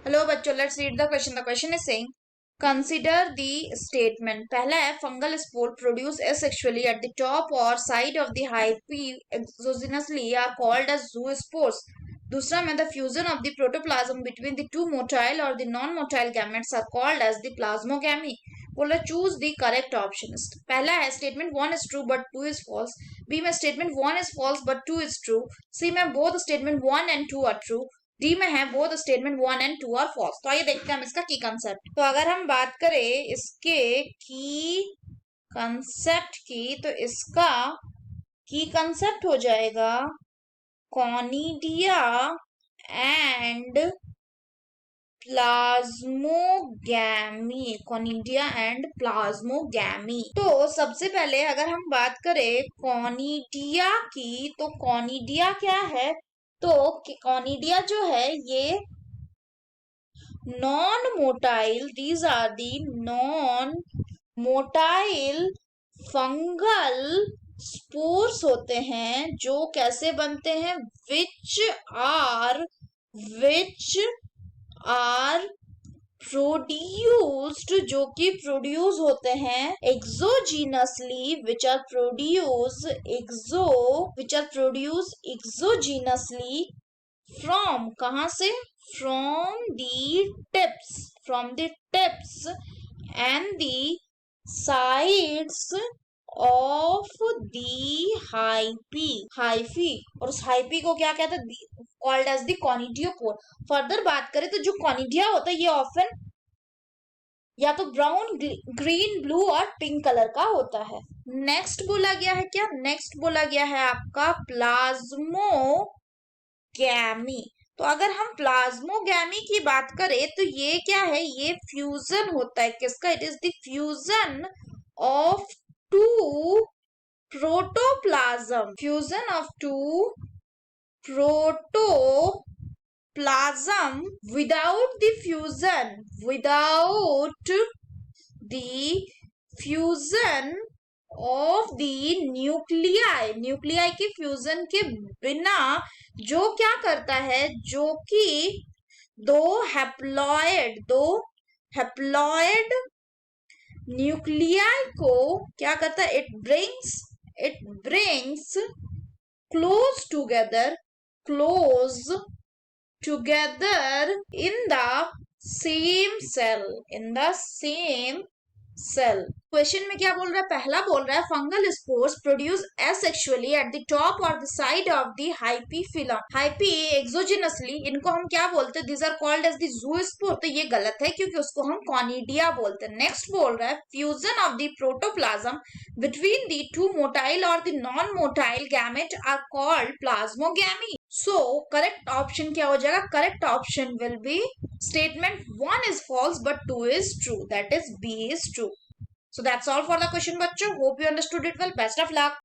Hello बच्चों, let's read the question. The question is saying consider the statement. पहला है fungal spore produce asexually at the top और side of the hyphae exogenously are called as zoospores. दूसरा में the fusion of the protoplasm between the two motile और the non motile gametes are called as the plasmogamy. बोला choose the correct option. पहला है statement 1 is true but 2 is false. B में statement 1 is false but 2 is true. C में both statement 1 and 2 are true. D में है both statement 1 and 2 are false. तो आइए देखते हैं हम इसका की कंसेप्ट. तो अगर हम बात करें इसके की कंसेप्ट की, तो इसका की कंसेप्ट हो जाएगा conidia and plasmogamy. Conidia and plasmogamy. तो सबसे पहले अगर हम बात करें कॉनिडिया की, तो कॉनिडिया क्या है? तो कॉनिडिया जो है ये non motile, these are the non motile fungal spores होते हैं जो कैसे बनते हैं? विच आर प्रोड्यूस्ड, जो कि प्रोड्यूस होते हैं exogenously, which are produce exogenously from, कहां से? From the tips and the sides of the hyphae. और उस हाइफी को क्या कहते हैं? Called as the conidiospore. Further बात करें तो जो कॉनिडिया होता है ये ऑफन या तो ब्राउन, ग्रीन, ब्लू और पिंक कलर का होता है. नेक्स्ट बोला गया है क्या? नेक्स्ट बोला गया है आपका प्लाज्मोगैमी. तो अगर हम प्लाज्मोगैमी की बात करें तो ये क्या है? ये फ्यूजन होता है. किसका? It is the fusion of two protoplasm. Fusion of two protoplasm without the fusion of the nuclei की फ्यूजन के बिना जो क्या करता है? जो कि दो हैप्लॉयड न्यूक्लियाई को क्या करता है? It brings close together in the same cell. Question में क्या बोल रहा है? पहला बोल रहा है fungal spores produce asexually at the top और द साइड ऑफ द हाइपीफिलम. हाइपी एक्सोजेनसली, इनको हम क्या बोलते हैं? This are called as the zoospore. तो ये गलत है क्योंकि उसको हम कॉनिडिया बोलते हैं. नेक्स्ट बोल रहा है fusion of the protoplasm between the two motile और the non motile gamete are called plasmogamy. So correct option क्या हो जाएगा? Correct option will be statement 1 is false but 2 is true. That is B is true. So that's all for the question, बच्चों. Hope you understood it well. Best of luck.